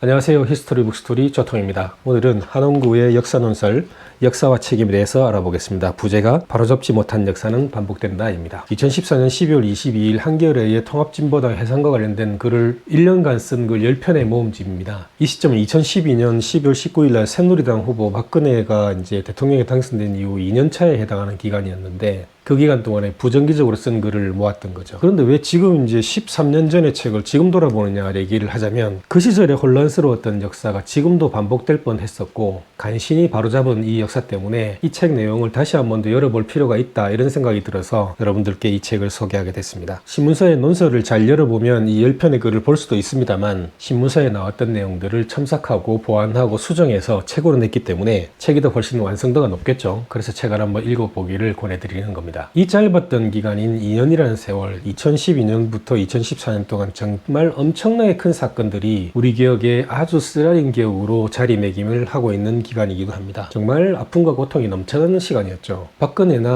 안녕하세요. 히스토리 북스토리 조통입니다. 오늘은 한원구의 역사논설, 역사와 책임에 대해서 알아보겠습니다. 부제가 바로잡지 못한 역사는 반복된다입니다. 2014년 12월 22일 한겨레의 통합진보당 해산과 관련된 글을 1년간 쓴 글 10편의 모음집입니다. 이 시점은 2012년 12월 19일 날 새누리당 후보 박근혜가 이제 대통령에 당선된 이후 2년차에 해당하는 기간이었는데 그 기간 동안에 부정기적으로 쓴 글을 모았던 거죠. 그런데 왜 지금 이제 13년 전의 책을 지금 돌아보느냐 얘기를 하자면 그 시절에 혼란스러웠던 역사가 지금도 반복될 뻔했었고 간신히 바로잡은 이 역사 때문에 이 책 내용을 다시 한 번 더 열어볼 필요가 있다 이런 생각이 들어서 여러분들께 이 책을 소개하게 됐습니다. 신문사의 논설을 잘 열어보면 이 10편의 글을 볼 수도 있습니다만 신문사에 나왔던 내용들을 첨삭하고 보완하고 수정해서 책으로 냈기 때문에 책이 더 훨씬 완성도가 높겠죠. 그래서 책을 한번 읽어보기를 권해드리는 겁니다. 이 짧았던 기간인 2년이라는 세월, 2012년부터 2014년 동안 정말 엄청나게 큰 사건들이 우리 기억에 아주 쓰라린 기억으로 자리매김을 하고 있는 기간이기도 합니다. 정말 아픔과 고통이 넘쳐나는 시간이었죠. 박근혜나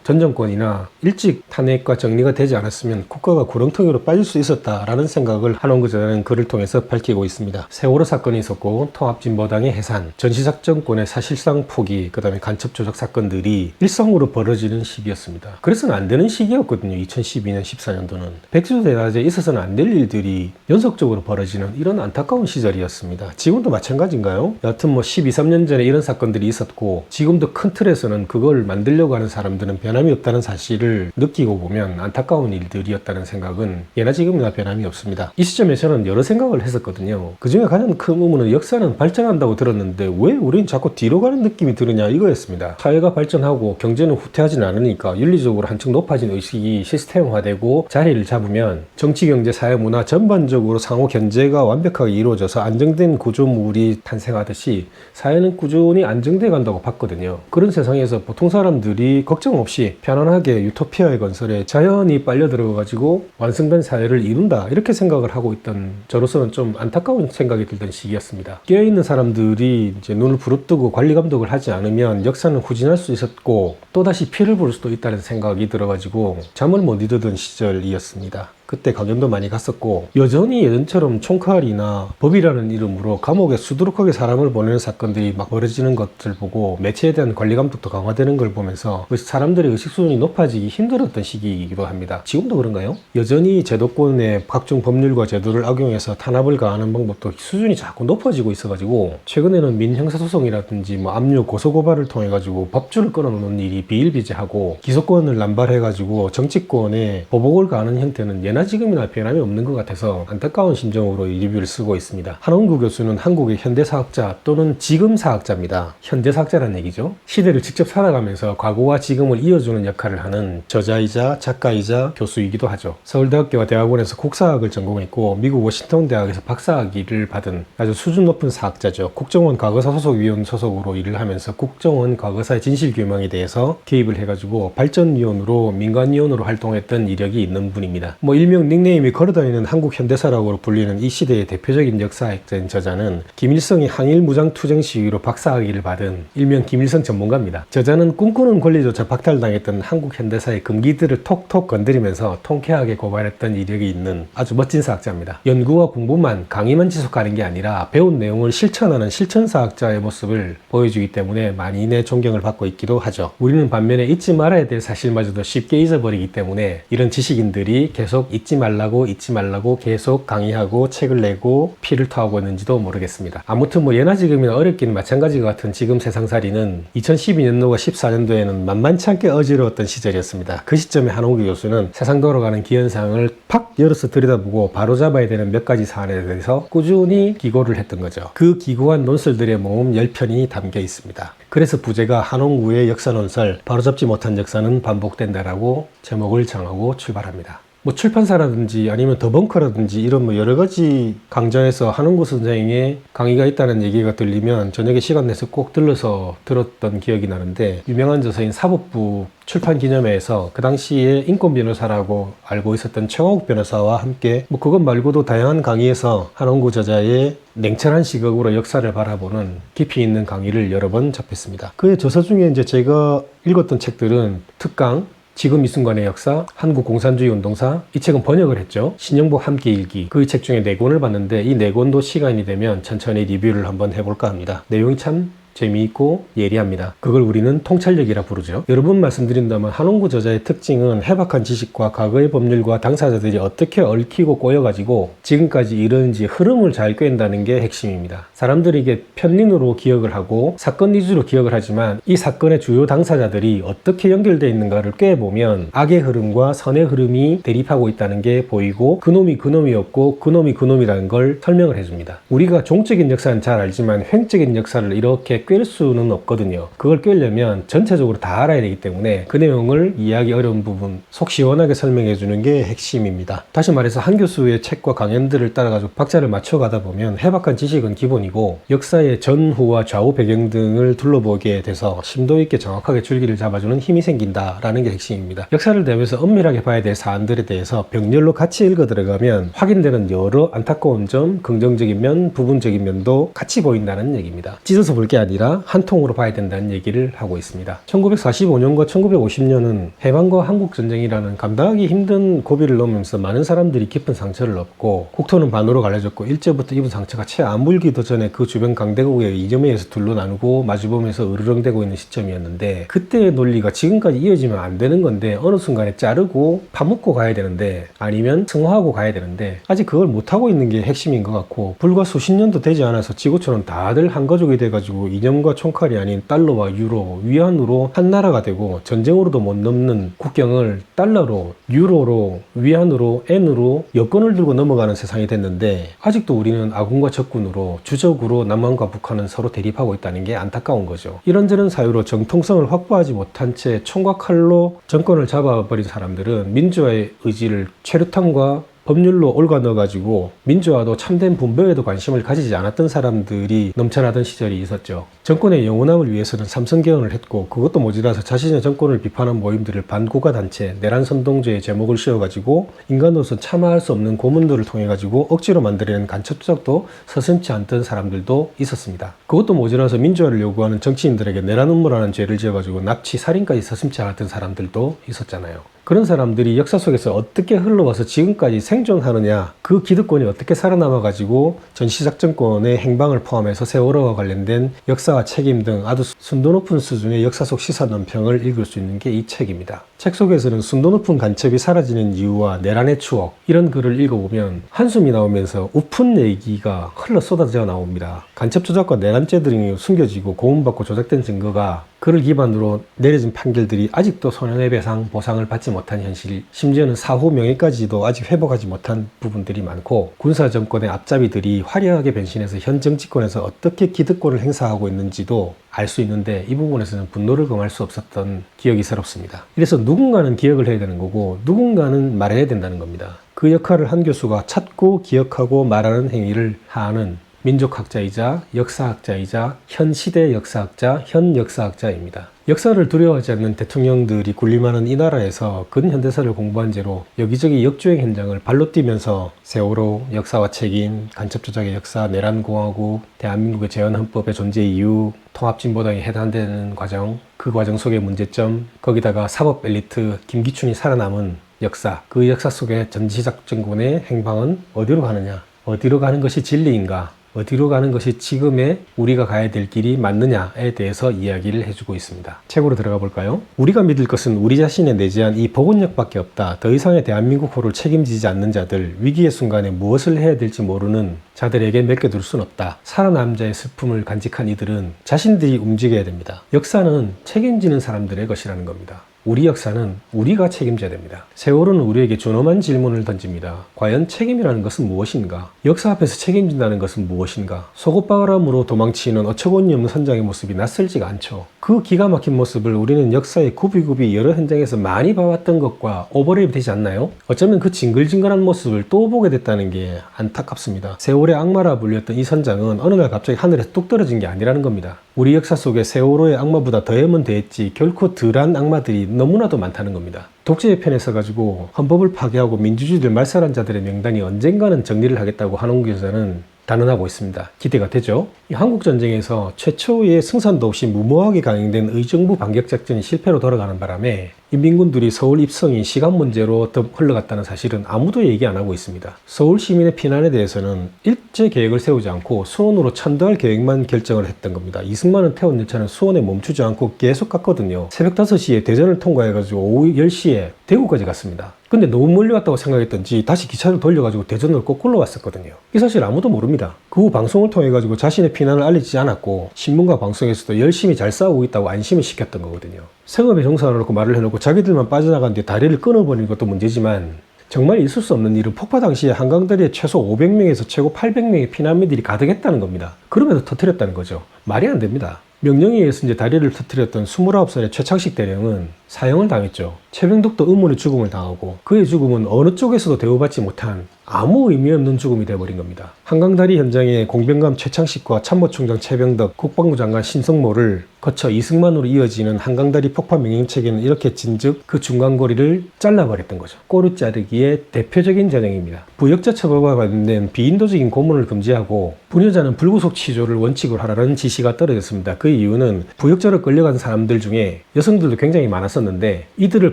전 정권이나 일찍 탄핵과 정리가 되지 않았으면 국가가 구렁텅이로 빠질 수 있었다라는 생각을 한원구 저자는 글을 통해서 밝히고 있습니다. 세월호 사건이 있었고 통합진보당의 해산, 전시작전권의 사실상 포기, 그 다음에 간첩 조작 사건들이 일상으로 벌어지는 시기였습니다. 그래서는 안 되는 시기였거든요. 2012년 14년도는 백주대낮에 있어서는 안 될 일들이 연속적으로 벌어지는 이런 안타까운 시절이었습니다. 지금도 마찬가지인가요? 여하튼 12, 13년 전에 이런 사건들이 있었고 지금도 큰 틀에서는 그걸 만들려고 하는 사람들은 변함이 없다는 사실을 느끼고 보면 안타까운 일들이었다는 생각은 예나 지금이나 변함이 없습니다. 이 시점에 저는 여러 생각을 했었거든요. 그 중에 가장 큰 의문은 역사는 발전한다고 들었는데 왜 우린 자꾸 뒤로 가는 느낌이 드느냐 이거였습니다. 사회가 발전하고 경제는 후퇴하진 않으니까 윤리적으로 한층 높아진 의식이 시스템화되고 자리를 잡으면 정치, 경제, 사회, 문화 전반적으로 상호 견제가 완벽하게 이루어져서 안정된 구조물이 탄생하듯이 사회는 꾸준히 안정돼 간다고 봤거든요. 그런 세상에서 보통 사람들이 걱정 없이 편안하게 유토피아의 건설에 자연히 빨려 들어가지고 완성된 사회를 이룬다 이렇게 생각을 하고 있던 저로서는 좀 안타까운 생각이 들던 시기였습니다. 깨어있는 사람들이 이제 눈을 부릅뜨고 관리 감독을 하지 않으면 역사는 후진할 수 있었고 또다시 피를 볼 수도 있다는 생각이 들어가지고 잠을 못 이루던 시절이었습니다. 그때 강연도 많이 갔었고 여전히 예전처럼 총칼이나 법이라는 이름으로 감옥에 수두룩하게 사람을 보내는 사건들이 막 벌어지는 것을 보고 매체에 대한 관리 감독도 강화되는 걸 보면서 사람들의 의식 수준이 높아지기 힘들었던 시기이기도 합니다. 지금도 그런가요? 여전히 제도권의 각종 법률과 제도를 악용해서 탄압을 가하는 방법도 수준이 자꾸 높아지고 있어가지고 최근에는 민형사소송이라든지 압류 고소고발을 통해 가지고 법주를 끊어놓는 일이 비일비재하고 기소권을 남발해가지고 정치권에 보복을 가하는 형태는 예나 지금이나 변함이 없는 것 같아서 안타까운 심정으로 이 리뷰를 쓰고 있습니다. 한원구 교수는 한국의 현대사학자 또는 지금사학자입니다. 현대사학자라는 얘기죠. 시대를 직접 살아가면서 과거와 지금을 이어주는 역할을 하는 저자이자 작가이자 교수이기도 하죠. 서울대학교와 대학원에서 국사학을 전공했고 미국 워싱턴 대학에서 박사학위를 받은 아주 수준 높은 사학자죠. 국정원 과거사소속위원 소속으로 일을 하면서 국정원 과거사의 진실규명에 대해서 개입을 해가지고 발전위원으로 민간위원으로 활동했던 이력이 있는 분입니다. 일명 닉네임이 걸어다니는 한국 현대사라고 불리는 이 시대의 대표적인 역사학자인 저자는 김일성이 항일 무장투쟁 시위로 박사학위를 받은 일명 김일성 전문가입니다. 저자는 꿈꾸는 권리조차 박탈당했던 한국 현대사의 금기들을 톡톡 건드리면서 통쾌하게 고발했던 이력이 있는 아주 멋진 사학자입니다. 연구와 공부만 강의만 지속하는 게 아니라 배운 내용을 실천하는 실천사학자의 모습을 보여주기 때문에 만인의 존경을 받고 있기도 하죠. 우리는 반면에 잊지 말아야 될 사실마저도 쉽게 잊어버리기 때문에 이런 지식인들이 계속 잊지 말라고 계속 강의하고 책을 내고 피를 토하고 있는지도 모르겠습니다. 아무튼 예나 지금이나 어렵기는 마찬가지 같은 지금 세상살이는 2012년도가 14년도에는 만만치 않게 어지러웠던 시절이었습니다. 그 시점에 한원구 교수는 세상 돌아가는 기현상을 팍 열어서 들여다보고 바로잡아야 되는 몇 가지 사안에 대해서 꾸준히 기고를 했던 거죠. 그 기고한 논설들의 모음 10편이 담겨 있습니다. 그래서 부제가 한원구의 역사논설, 바로잡지 못한 역사는 반복된다라고 제목을 정하고 출발합니다. 출판사라든지 아니면 더벙커라든지 이런 여러 가지 강좌에서 한원구 선생의 강의가 있다는 얘기가 들리면 저녁에 시간 내서 꼭 들러서 들었던 기억이 나는데 유명한 저서인 사법부 출판 기념회에서 그 당시에 인권 변호사라고 알고 있었던 최광욱 변호사와 함께 그것 말고도 다양한 강의에서 한원구 저자의 냉철한 시각으로 역사를 바라보는 깊이 있는 강의를 여러 번 접했습니다. 그의 저서 중에 이제 제가 읽었던 책들은 특강, 지금 이 순간의 역사, 한국공산주의 운동사, 이 책은 번역을 했죠. 신영복 함께 읽기. 그 책 중에 4권을 봤는데 이 4권도 시간이 되면 천천히 리뷰를 한번 해볼까 합니다. 내용이 참 재미있고 예리합니다. 그걸 우리는 통찰력이라 부르죠. 여러 번 말씀드린다면 한홍구 저자의 특징은 해박한 지식과 과거의 법률과 당사자들이 어떻게 얽히고 꼬여가지고 지금까지 이르는지 흐름을 잘 꿰는다는 게 핵심입니다. 사람들이 이게 편린으로 기억을 하고 사건 위주로 기억을 하지만 이 사건의 주요 당사자들이 어떻게 연결되어 있는가를 꿰보면 악의 흐름과 선의 흐름이 대립하고 있다는 게 보이고 그놈이 그놈이었고 그놈이 그놈이라는 걸 설명을 해줍니다. 우리가 종적인 역사는 잘 알지만 횡적인 역사를 이렇게 꿰일 수는 없거든요. 그걸 꿰려면 전체적으로 다 알아야 되기 때문에 그 내용을 이해하기 어려운 부분 속 시원하게 설명해 주는 게 핵심입니다. 다시 말해서 한 교수의 책과 강연들을 따라가지고 박자를 맞춰가다 보면 해박한 지식은 기본이고 역사의 전후와 좌우 배경 등을 둘러보게 돼서 심도 있게 정확하게 줄기를 잡아주는 힘이 생긴다라는 게 핵심입니다. 역사를 대하면서 엄밀하게 봐야 될 사안들에 대해서 병렬로 같이 읽어 들어가면 확인되는 여러 안타까운 점, 긍정적인 면, 부분적인 면도 같이 보인다는 얘기입니다. 찢어서 볼 게 아니라 한 통으로 봐야 된다는 얘기를 하고 있습니다. 1945년과 1950년은 해방과 한국전쟁이라는 감당하기 힘든 고비를 넘으면서 많은 사람들이 깊은 상처를 얻고 국토는 반으로 갈라졌고 일제부터 입은 상처가 채 안 물기도 전에 그 주변 강대국의 이념에 의해서 둘로 나누고 마주보면서 으르렁대고 있는 시점이었는데 그때의 논리가 지금까지 이어지면 안 되는 건데 어느 순간에 자르고 파묻고 가야 되는데 아니면 승화하고 가야 되는데 아직 그걸 못하고 있는 게 핵심인 것 같고 불과 수십 년도 되지 않아서 지구촌은 다들 한 가족이 돼가지고 이념과 총칼이 아닌 달러와 유로, 위안으로 한 나라가 되고 전쟁으로도 못 넘는 국경을 달러로, 유로로, 위안으로, 엔으로 여권을 들고 넘어가는 세상이 됐는데 아직도 우리는 아군과 적군으로 주적으로 남한과 북한은 서로 대립하고 있다는 게 안타까운 거죠. 이런저런 사유로 정통성을 확보하지 못한 채 총과 칼로 정권을 잡아버린 사람들은 민주화의 의지를 최루탄과 법률로 얽어 넣어가지고 민주화도 참된 분배에도 관심을 가지지 않았던 사람들이 넘쳐나던 시절이 있었죠. 정권의 영원함을 위해서는 삼성개헌을 했고 그것도 모자라서 자신의 정권을 비판한 모임들을 반국가단체, 내란선동제의 제목을 씌워가지고 인간으로서 참아할 수 없는 고문들을 통해가지고 억지로 만들어낸 간첩조작도 서슴지 않던 사람들도 있었습니다. 그것도 모자라서 민주화를 요구하는 정치인들에게 내란 음모라는 죄를 지어가지고 납치, 살인까지 서슴지 않았던 사람들도 있었잖아요. 그런 사람들이 역사 속에서 어떻게 흘러와서 지금까지 생존하느냐, 그 기득권이 어떻게 살아남아가지고 전시작전권의 행방을 포함해서 세월호와 관련된 역사와 책임 등 아주 순도 높은 수준의 역사 속 시사 논평을 읽을 수 있는 게 이 책입니다. 책 속에서는 순도 높은 간첩이 사라지는 이유와 내란의 추억, 이런 글을 읽어보면 한숨이 나오면서 우픈 얘기가 흘러 쏟아져 나옵니다. 간첩 조작과 내란죄 등이 숨겨지고 고문받고 조작된 증거가 그를 기반으로 내려진 판결들이 아직도 손해배상 보상을 받지 못한 현실, 심지어는 사후 명예까지도 아직 회복하지 못한 부분들이 많고 군사정권의 앞잡이들이 화려하게 변신해서 현 정치권에서 어떻게 기득권을 행사하고 있는지도 알 수 있는데 이 부분에서는 분노를 금할 수 없었던 기억이 새롭습니다. 이래서 누군가는 기억을 해야 되는 거고 누군가는 말해야 된다는 겁니다. 그 역할을 한 교수가 찾고 기억하고 말하는 행위를 하는 민족학자이자 역사학자이자 현 시대 역사학자, 현 역사학자입니다. 역사를 두려워하지 않는 대통령들이 군림하는 이 나라에서 근현대사를 공부한 죄로 여기저기 역주행 현장을 발로 뛰면서 세월호, 역사와 책임, 간첩조작의 역사, 내란공화국, 대한민국의 재헌헌법의 존재 이유, 통합진보당이 해단되는 과정, 그 과정 속의 문제점, 거기다가 사법 엘리트 김기춘이 살아남은 역사, 그 역사 속의 전시작전군의 행방은 어디로 가느냐, 어디로 가는 것이 진리인가, 어디로 가는 것이 지금의 우리가 가야 될 길이 맞느냐에 대해서 이야기를 해주고 있습니다. 책으로 들어가 볼까요? 우리가 믿을 것은 우리 자신의 내재한 이 복원력밖에 없다. 더 이상의 대한민국호를 책임지지 않는 자들, 위기의 순간에 무엇을 해야 될지 모르는 자들에게 맡겨둘 순 없다. 살아남은 자의 슬픔을 간직한 이들은 자신들이 움직여야 됩니다. 역사는 책임지는 사람들의 것이라는 겁니다. 우리 역사는 우리가 책임져야 됩니다. 세월호는 우리에게 존엄한 질문을 던집니다. 과연 책임이라는 것은 무엇인가? 역사 앞에서 책임진다는 것은 무엇인가? 속옷바람으로 도망치는 어처구니없는 선장의 모습이 낯설지가 않죠. 그 기가 막힌 모습을 우리는 역사의 굽이굽이 여러 현장에서 많이 봐왔던 것과 오버랩이 되지 않나요? 어쩌면 그 징글징글한 모습을 또 보게 됐다는 게 안타깝습니다. 세월의 악마라 불렸던 이 선장은 어느 날 갑자기 하늘에서 뚝 떨어진 게 아니라는 겁니다. 우리 역사 속에 세월호의 악마보다 더하면 더했지 결코 덜한 악마들이 너무나도 많다는 겁니다. 독재의 편에 서가지고 헌법을 파괴하고 민주주의를 말살한 자들의 명단이 언젠가는 정리를 하겠다고 한홍구 교수는 단언하고 있습니다. 기대가 되죠? 이 한국전쟁에서 최초의 승산도 없이 무모하게 강행된 의정부 반격작전이 실패로 돌아가는 바람에 인민군들이 서울 입성이 시간 문제로 더 흘러갔다는 사실은 아무도 얘기 안 하고 있습니다. 서울 시민의 피난에 대해서는 일제 계획을 세우지 않고 수원으로 천도할 계획만 결정을 했던 겁니다. 이승만은 태운 열차는 수원에 멈추지 않고 계속 갔거든요. 새벽 5시에 대전을 통과해가지고 오후 10시에 대구까지 갔습니다. 근데 너무 멀리 왔다고 생각했던지 다시 기차를 돌려가지고 대전으로 거꾸로 왔었거든요. 이 사실 아무도 모릅니다. 그 후 방송을 통해가지고 자신의 피난을 알리지 않았고 신문과 방송에서도 열심히 잘 싸우고 있다고 안심을 시켰던 거거든요. 생업에 종사를 놓고 말을 해놓고 자기들만 빠져나간 뒤에 다리를 끊어버리는 것도 문제지만 정말 있을 수 없는 일은 폭파 당시에 한강다리에 최소 500명에서 최고 800명의 피난민들이 가득했다는 겁니다. 그럼에도 터뜨렸다는 거죠. 말이 안 됩니다. 명령에 의해서 이제 다리를 터뜨렸던 29살의 최창식 대령은 사형을 당했죠. 최병덕도 의문의 죽음을 당하고 그의 죽음은 어느 쪽에서도 대우받지 못한 아무 의미 없는 죽음이 되어버린 겁니다. 한강다리 현장에 공병감 최창식과 참모총장 최병덕, 국방부 장관 신성모를 거쳐 이승만으로 이어지는 한강다리 폭파 명령체계는 이렇게 진즉 그 중간고리를 잘라버렸던 거죠. 꼬리 자르기의 대표적인 전형입니다. 부역자 처벌과 관련된 비인도적인 고문을 금지하고 부녀자는 불구속 취조를 원칙으로 하라는 지시가 떨어졌습니다. 그 이유는 부역자로 끌려간 사람들 중에 여성들도 굉장히 많았었는데 이들을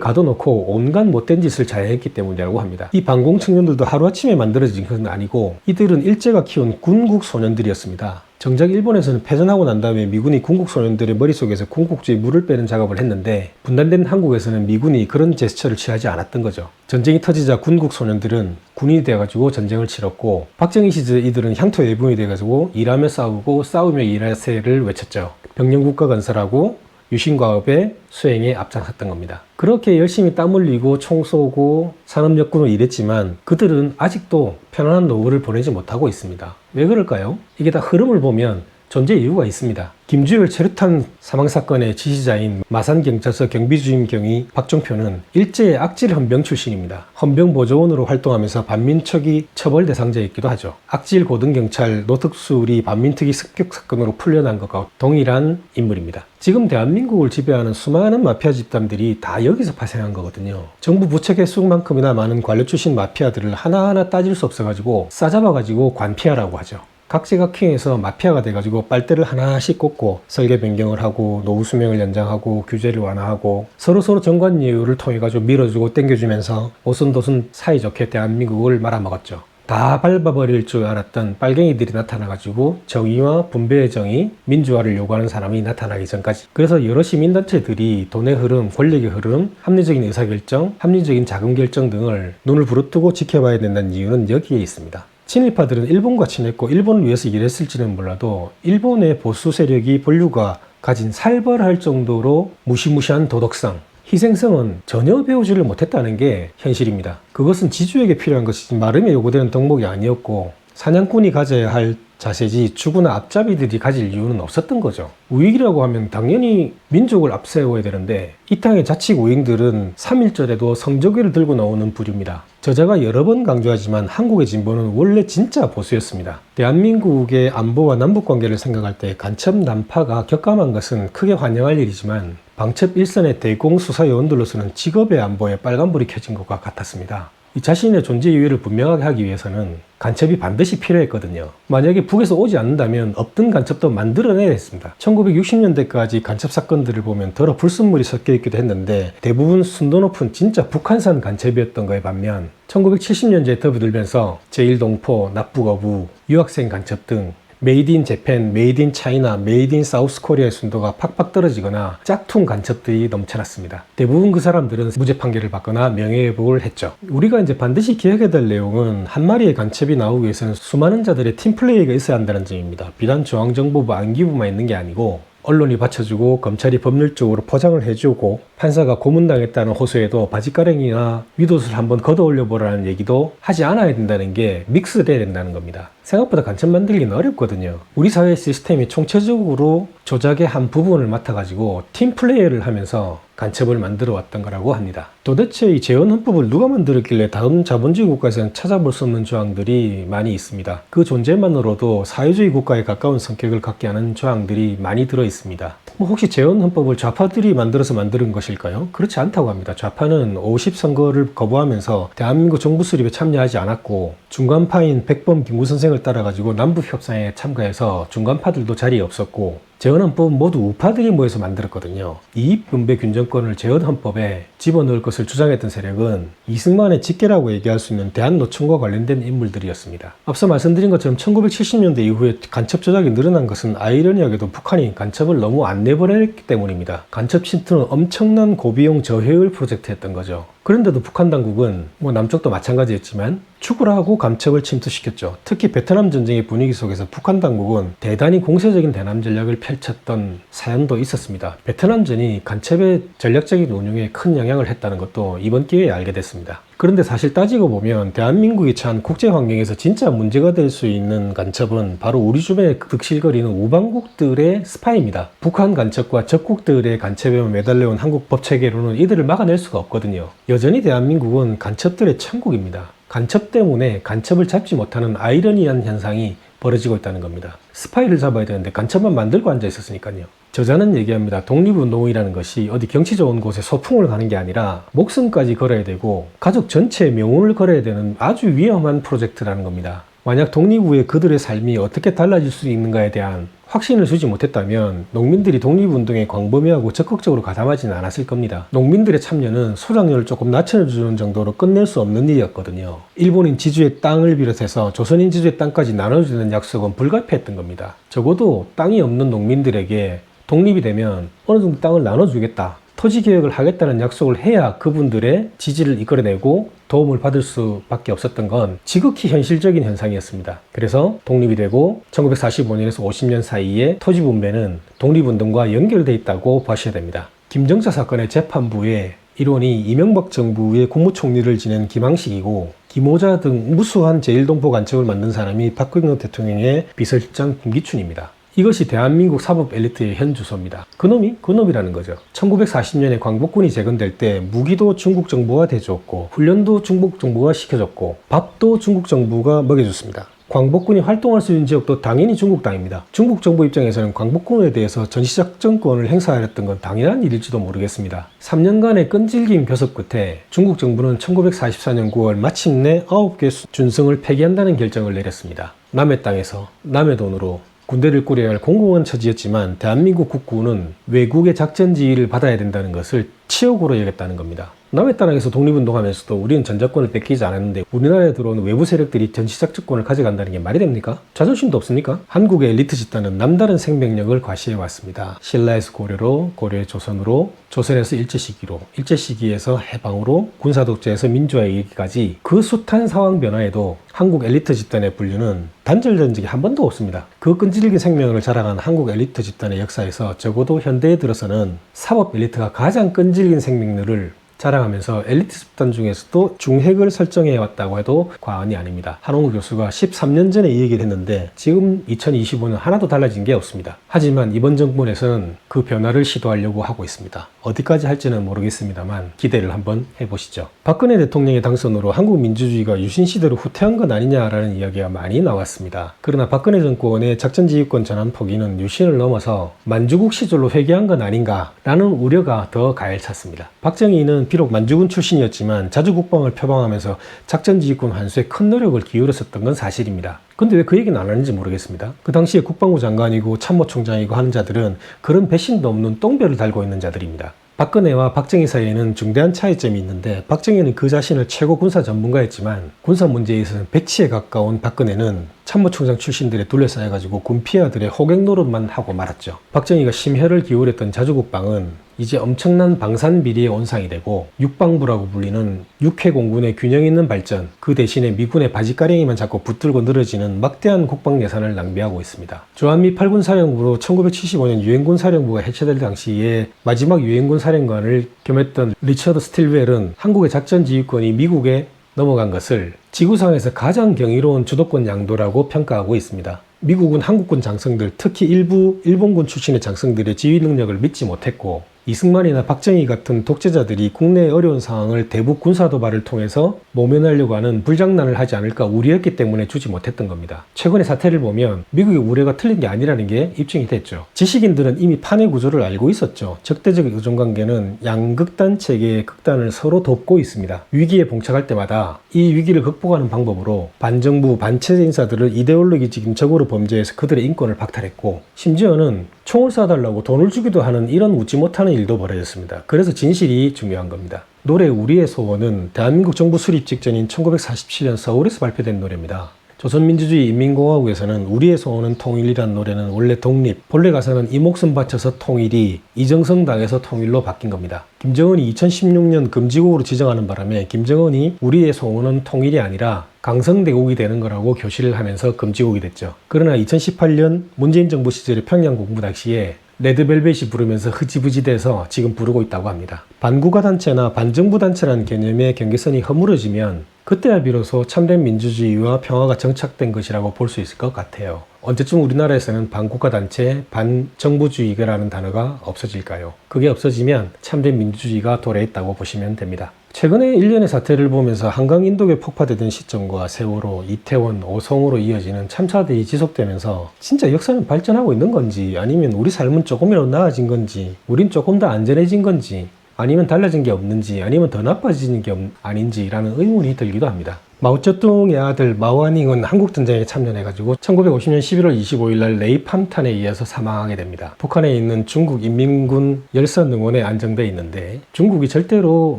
가둬놓고 온갖 못된 짓을 자행했기 때문이라고 합니다. 이 반공 청년들도 하루아침에 만들어진 것은 아니고 이들은 일제가 키운 군국 소년들이었습니다. 정작 일본에서는 패전하고 난 다음에 미군이 군국 소년들의 머릿속에서 군국주의 물을 빼는 작업을 했는데 분단된 한국에서는 미군이 그런 제스처를 취하지 않았던 거죠. 전쟁이 터지자 군국 소년들은 군인이 돼가지고 전쟁을 치렀고 박정희 시절에 이들은 향토 외분이 돼가지고 일하며 싸우고 싸우며 일하세를 외쳤죠. 병영국가 건설하고 유신과업의 수행에 앞장섰던 겁니다. 그렇게 열심히 땀 흘리고 총 쏘고 산업역군으로 일했지만 그들은 아직도 편안한 노후를 보내지 못하고 있습니다. 왜 그럴까요? 이게 다 흐름을 보면 존재 이유가 있습니다. 김주열 체류탄 사망사건의 지시자인 마산경찰서 경비주임 경위 박종표는 일제의 악질 헌병 출신입니다. 헌병보조원으로 활동하면서 반민특위 처벌 대상자였기도 하죠. 악질 고등경찰 노특수리 반민특위 습격사건으로 풀려난 것과 동일한 인물입니다. 지금 대한민국을 지배하는 수많은 마피아 집단들이 다 여기서 파생한 거거든요. 정부 부처 개수만큼이나 많은 관료 출신 마피아들을 하나하나 따질 수 없어가지고 싸잡아가지고 관피아라고 하죠. 각지각층에서 마피아가 돼가지고 빨대를 하나씩 꽂고 설계 변경을 하고 노후 수명을 연장하고 규제를 완화하고 서로서로 정관예우를 통해가지고 밀어주고 땡겨주면서 오순도순 사이좋게 대한민국을 말아먹었죠. 다 밟아버릴 줄 알았던 빨갱이들이 나타나가지고 정의와 분배의 정의, 민주화를 요구하는 사람이 나타나기 전까지. 그래서 여러 시민단체들이 돈의 흐름, 권력의 흐름, 합리적인 의사결정, 합리적인 자금 결정 등을 눈을 부릅뜨고 지켜봐야 된다는 이유는 여기에 있습니다. 친일파들은 일본과 친했고 일본을 위해서 일했을지는 몰라도 일본의 보수 세력이 본류가 가진 살벌할 정도로 무시무시한 도덕성, 희생성은 전혀 배우지를 못했다는 게 현실입니다. 그것은 지주에게 필요한 것이지 마름에 요구되는 덕목이 아니었고 사냥꾼이 가져야 할 자세지 주구나 앞잡이들이 가질 이유는 없었던 거죠. 우익이라고 하면 당연히 민족을 앞세워야 되는데 이 땅의 자치 우익들은 3.1절에도 성조기를 들고 나오는 부류입니다. 저자가 여러 번 강조하지만 한국의 진보는 원래 진짜 보수였습니다. 대한민국의 안보와 남북관계를 생각할 때 간첩 난파가 격감한 것은 크게 환영할 일이지만 방첩 일선의 대공수사요원들로서는 직업의 안보에 빨간불이 켜진 것과 같았습니다. 이 자신의 존재 이유를 분명하게 하기 위해서는 간첩이 반드시 필요했거든요. 만약에 북에서 오지 않는다면 없던 간첩도 만들어내야 했습니다. 1960년대까지 간첩 사건들을 보면 더러 불순물이 섞여 있기도 했는데 대부분 순도 높은 진짜 북한산 간첩이었던 거에 반면 1970년대에 접어들면서 제1동포, 납북어부, 유학생 간첩 등 메이드 인 재팬, 메이드 인 차이나, 메이드 인 사우스 코리아의 순도가 팍팍 떨어지거나 짝퉁 간첩들이 넘쳐났습니다. 대부분 그 사람들은 무죄 판결을 받거나 명예회복을 했죠. 우리가 이제 반드시 기억해야 될 내용은 한 마리의 간첩이 나오기 위해서는 수많은 자들의 팀플레이가 있어야 한다는 점입니다. 비단 중앙정보부, 안기부만 있는 게 아니고 언론이 받쳐주고 검찰이 법률적으로 포장을 해주고 판사가 고문당했다는 호소에도 바짓가랭이나 윗옷을 한번 걷어 올려보라는 얘기도 하지 않아야 된다는 게 믹스돼야 된다는 겁니다. 생각보다 간첩 만들기는 어렵거든요. 우리 사회 시스템이 총체적으로 조작의 한 부분을 맡아가지고 팀플레이를 하면서 간첩을 만들어 왔던 거라고 합니다. 도대체 이 재헌헌법을 누가 만들었길래 다른 자본주의 국가에서는 찾아볼 수 없는 조항들이 많이 있습니다. 그 존재만으로도 사회주의 국가에 가까운 성격을 갖게 하는 조항들이 많이 들어 있습니다. 혹시 재헌헌법을 좌파들이 만들어서 만드는 것일까요? 그렇지 않다고 합니다. 좌파는 50선거를 거부하면서 대한민국 정부 수립에 참여하지 않았고 중간파인 백범 김구 선생 정책을 따라가지고 남북협상에 참가해서 중간파들도 자리에 없었고 재헌헌법은 모두 우파들이 모여서 만들었거든요. 이익분배 균정권을 재헌헌법에 집어넣을 것을 주장했던 세력은 이승만의 직계라고 얘기할 수 있는 대한노총과 관련된 인물들이었습니다. 앞서 말씀드린 것처럼 1970년대 이후에 간첩 조작이 늘어난 것은 아이러니하게도 북한이 간첩을 너무 안 내보냈기 때문입니다. 간첩 침투는 엄청난 고비용 저효율 프로젝트였던 거죠. 그런데도 북한 당국은 남쪽도 마찬가지였지만 추구를 하고 간첩을 침투시켰죠. 특히 베트남 전쟁의 분위기 속에서 북한 당국은 대단히 공세적인 대남 전략을 펼쳤던 사연도 있었습니다. 베트남전이 간첩의 전략적인 운용에 큰 영향을 했다는 것도 이번 기회에 알게 됐습니다. 그런데 사실 따지고 보면 대한민국이 처한 국제 환경에서 진짜 문제가 될 수 있는 간첩은 바로 우리 주변에 득실거리는 우방국들의 스파이입니다. 북한 간첩과 적국들의 간첩에 매달려온 한국 법체계로는 이들을 막아낼 수가 없거든요. 여전히 대한민국은 간첩들의 천국입니다. 간첩 때문에 간첩을 잡지 못하는 아이러니한 현상이 벌어지고 있다는 겁니다. 스파이를 잡아야 되는데 간첩만 만들고 앉아 있었으니까요. 저자는 얘기합니다. 독립운동이라는 것이 어디 경치 좋은 곳에 소풍을 가는 게 아니라 목숨까지 걸어야 되고 가족 전체의 명운을 걸어야 되는 아주 위험한 프로젝트라는 겁니다. 만약 독립 후에 그들의 삶이 어떻게 달라질 수 있는가에 대한 확신을 주지 못했다면 농민들이 독립운동에 광범위하고 적극적으로 가담하지는 않았을 겁니다. 농민들의 참여는 소작료를 조금 낮춰주는 정도로 끝낼 수 없는 일이었거든요. 일본인 지주의 땅을 비롯해서 조선인 지주의 땅까지 나눠주는 약속은 불가피했던 겁니다. 적어도 땅이 없는 농민들에게 독립이 되면 어느 정도 땅을 나눠주겠다, 토지개혁을 하겠다는 약속을 해야 그분들의 지지를 이끌어내고 도움을 받을 수밖에 없었던 건 지극히 현실적인 현상이었습니다. 그래서 독립이 되고 1945년에서 50년 사이에 토지 분배는 독립운동과 연결되어 있다고 보셔야 됩니다. 김정자 사건의 재판부의 일원이 이명박 정부의 국무총리를 지낸 김항식이고 김호자 등 무수한 제1동포 간첩을 만든 사람이 박근혜 대통령의 비서실장 김기춘입니다. 이것이 대한민국 사법 엘리트의 현 주소입니다. 그놈이라는 거죠. 1940년에 광복군이 재건될 때 무기도 중국 정부가 대주었고 훈련도 중국 정부가 시켜줬고 밥도 중국 정부가 먹여줬습니다. 광복군이 활동할 수 있는 지역도 당연히 중국 땅입니다. 중국 정부 입장에서는 광복군에 대해서 전시작전권을 행사하였던 건 당연한 일일지도 모르겠습니다. 3년간의 끈질긴 교섭 끝에 중국 정부는 1944년 9월 마침내 9개 준성을 폐기한다는 결정을 내렸습니다. 남의 땅에서 남의 돈으로 군대를 꾸려야 할 공공한 처지였지만 대한민국 국군은 외국의 작전 지휘를 받아야 된다는 것을 치욕으로 여겼다는 겁니다. 남의 땅에서 독립운동하면서도 우리는 전자권을 뺏기지 않았는데 우리나라에 들어오는 외부 세력들이 전시작전권을 가져간다는 게 말이 됩니까? 자존심도 없습니까? 한국의 엘리트 집단은 남다른 생명력을 과시해왔습니다. 신라에서 고려로, 고려의 조선으로, 조선에서 일제시기로, 일제시기에서 해방으로, 군사독재에서 민주화에 이르기까지 그 숱한 상황 변화에도 한국 엘리트 집단의 분류는 단절된 적이 한 번도 없습니다. 그 끈질긴 생명을 자랑한 한국 엘리트 집단의 역사에서 적어도 현대에 들어서는 사법 엘리트가 가장 끈질긴 생명력을 자랑하면서 엘리트 집단 중에서도 중핵을 설정해왔다고 해도 과언이 아닙니다. 한홍구 교수가 13년 전에 이 얘기를 했는데 지금 2025년 하나도 달라진 게 없습니다. 하지만 이번 정권에서는 그 변화를 시도하려고 하고 있습니다. 어디까지 할지는 모르겠습니다만 기대를 한번 해보시죠. 박근혜 대통령의 당선으로 한국 민주주의가 유신시대로 후퇴한 건 아니냐라는 이야기가 많이 나왔습니다. 그러나 박근혜 정권의 작전지휘권 전환 포기는 유신을 넘어서 만주국 시절로 회귀한 건 아닌가라는 우려가 더 가열찼습니다. 박정희는 비록 만주군 출신이었지만 자주국방을 표방하면서 작전지휘권 환수에 큰 노력을 기울였었던 건 사실입니다. 근데 왜 그 얘기는 안 하는지 모르겠습니다. 그 당시에 국방부 장관이고 참모총장이고 하는 자들은 그런 배신도 없는 똥별을 달고 있는 자들입니다. 박근혜와 박정희 사이에는 중대한 차이점이 있는데 박정희는 그 자신을 최고 군사 전문가였지만 군사 문제에 있어서는 백치에 가까운 박근혜는 참모총장 출신들에 둘러싸여가지고 군피아들의 호객 노릇만 하고 말았죠. 박정희가 심혈을 기울였던 자주국방은 이제 엄청난 방산비리의 온상이 되고 육방부라고 불리는 육해공군의 균형 있는 발전, 그 대신에 미군의 바지가랭이만 자꾸 붙들고 늘어지는 막대한 국방 예산을 낭비하고 있습니다. 주한미 8군 사령부로 1975년 유엔군 사령부가 해체될 당시에 마지막 유엔군 사령관을 겸했던 리처드 스틸웰은 한국의 작전 지휘권이 미국에 넘어간 것을 지구상에서 가장 경이로운 주도권 양도라고 평가하고 있습니다. 미국은 한국군 장성들, 특히 일부 일본군 출신의 장성들의 지휘 능력을 믿지 못했고 이승만이나 박정희 같은 독재자들이 국내의 어려운 상황을 대북 군사도발을 통해서 모면하려고 하는 불장난을 하지 않을까 우려했기 때문에 주지 못했던 겁니다. 최근의 사태를 보면 미국의 우려가 틀린 게 아니라는 게 입증이 됐죠. 지식인들은 이미 판의 구조를 알고 있었죠. 적대적 의존관계는 양극단 체계의 극단을 서로 돕고 있습니다. 위기에 봉착할 때마다 이 위기를 극복하는 방법으로 반정부, 반체제 인사들을 이데올로기적인 적으로 범죄해서 그들의 인권을 박탈했고, 심지어는 총을 쏴달라고 돈을 주기도 하는 이런 웃지 못하는 일도 벌어졌습니다. 그래서 진실이 중요한 겁니다. 노래 우리의 소원은 대한민국 정부 수립 직전인 1947년 서울에서 발표된 노래입니다. 조선민주주의 인민공화국에서는 우리의 소원은 통일이란 노래는 원래 독립, 본래 가사는 이 목숨 바쳐서 통일이 이정성 당에서 통일로 바뀐 겁니다. 김정은이 2016년 금지곡으로 지정하는 바람에 김정은이 우리의 소원은 통일이 아니라 강성대국이 되는 거라고 교시를 하면서 금지곡이 됐죠. 그러나 2018년 문재인 정부 시절의 평양 공부 당시에 레드벨벳이 부르면서 흐지부지 돼서 지금 부르고 있다고 합니다. 반국가 단체나 반정부 단체라는 개념의 경계선이 허물어지면 그때야 비로소 참된 민주주의와 평화가 정착된 것이라고 볼 수 있을 것 같아요. 언제쯤 우리나라에서는 반국가 단체, 반정부주의라는 단어가 없어질까요? 그게 없어지면 참된 민주주의가 도래했다고 보시면 됩니다. 최근에 일련의 사태를 보면서 한강 인도교 폭파되던 시점과 세월호, 이태원, 오송으로 이어지는 참사들이 지속되면서 진짜 역사는 발전하고 있는 건지, 아니면 우리 삶은 조금이라도 나아진 건지, 우린 조금 더 안전해진 건지, 아니면 달라진 게 없는지, 아니면 더 나빠지는 게 아닌지라는 의문이 들기도 합니다. 마오쩌둥의 아들 마오아닝은 한국전쟁에 참전해가지고 1950년 11월 25일 날 레이팜탄에 의해서 사망하게 됩니다. 북한에 있는 중국 인민군 열사능원에 안정돼 있는데, 중국이 절대로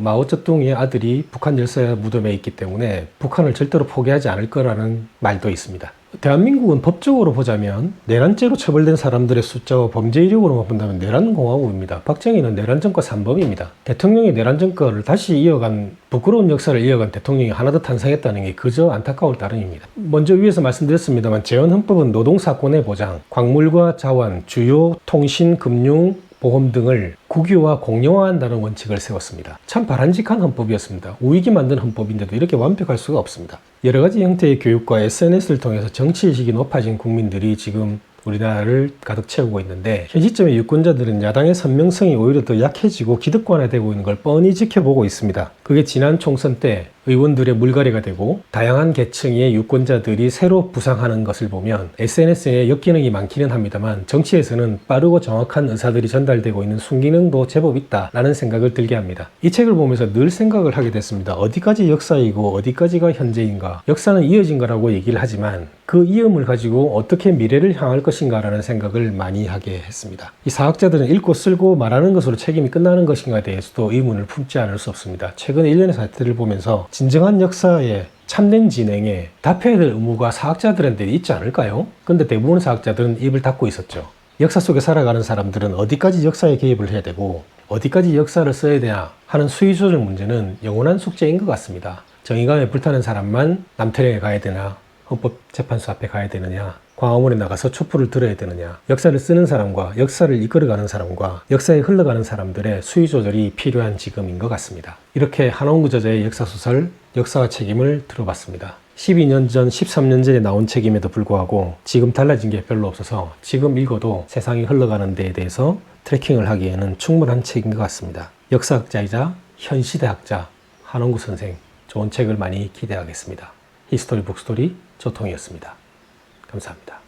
마오쩌둥의 아들이 북한 열사 무덤에 있기 때문에 북한을 절대로 포기하지 않을 거라는 말도 있습니다. 대한민국은 법적으로 보자면 내란죄로 처벌된 사람들의 숫자와 범죄 이력으로만 본다면 내란공화국입니다. 박정희는 내란전과 3범입니다. 대통령이 내란전과를 다시 이어간, 부끄러운 역사를 이어간 대통령이 하나 더 탄생했다는 게 그저 안타까울 따름입니다. 먼저 위에서 말씀드렸습니다만 재헌헌법은 노동사권의 보장, 광물과 자원, 주요 통신, 금융, 보험 등을 국유와 공용화한다는 원칙을 세웠습니다. 참 바람직한 헌법이었습니다. 우익이 만든 헌법인데도 이렇게 완벽할 수가 없습니다. 여러 가지 형태의 교육과 SNS를 통해서 정치의식이 높아진 국민들이 지금 우리나라를 가득 채우고 있는데, 현 시점의 유권자들은 야당의 선명성이 오히려 더 약해지고 기득권화되고 있는 걸 뻔히 지켜보고 있습니다. 그게 지난 총선 때 의원들의 물갈이가 되고 다양한 계층의 유권자들이 새로 부상하는 것을 보면 SNS에 역기능이 많기는 합니다만 정치에서는 빠르고 정확한 의사들이 전달되고 있는 순기능도 제법 있다라는 생각을 들게 합니다. 이 책을 보면서 늘 생각을 하게 됐습니다. 어디까지 역사이고 어디까지가 현재인가? 역사는 이어진 거라고 얘기를 하지만 그 이음을 가지고 어떻게 미래를 향할 것인가라는 생각을 많이 하게 했습니다. 이 사학자들은 읽고 쓸고 말하는 것으로 책임이 끝나는 것인가에 대해서도 의문을 품지 않을 수 없습니다. 최근 일련의 사태를 보면서 진정한 역사에, 참된 진행에 답해야 될 의무가 사학자들한테 있지 않을까요? 근데 대부분의 사학자들은 입을 닫고 있었죠. 역사 속에 살아가는 사람들은 어디까지 역사에 개입을 해야 되고 어디까지 역사를 써야 되냐 하는 수위 조절 문제는 영원한 숙제인 것 같습니다. 정의감에 불타는 사람만 남태령에 가야 되나, 헌법재판소 앞에 가야 되느냐, 광화문에 나가서 촛불을 들어야 되느냐, 역사를 쓰는 사람과 역사를 이끌어가는 사람과 역사에 흘러가는 사람들의 수위 조절이 필요한 지금인 것 같습니다. 이렇게 한홍구 저자의 역사소설 역사와 책임을 들어봤습니다. 12년 전, 13년 전에 나온 책임에도 불구하고 지금 달라진 게 별로 없어서 지금 읽어도 세상이 흘러가는 데에 대해서 트래킹을 하기에는 충분한 책인 것 같습니다. 역사학자이자 현시대학자 한홍구 선생, 좋은 책을 많이 기대하겠습니다. 히스토리 북스토리 조통이었습니다. 감사합니다.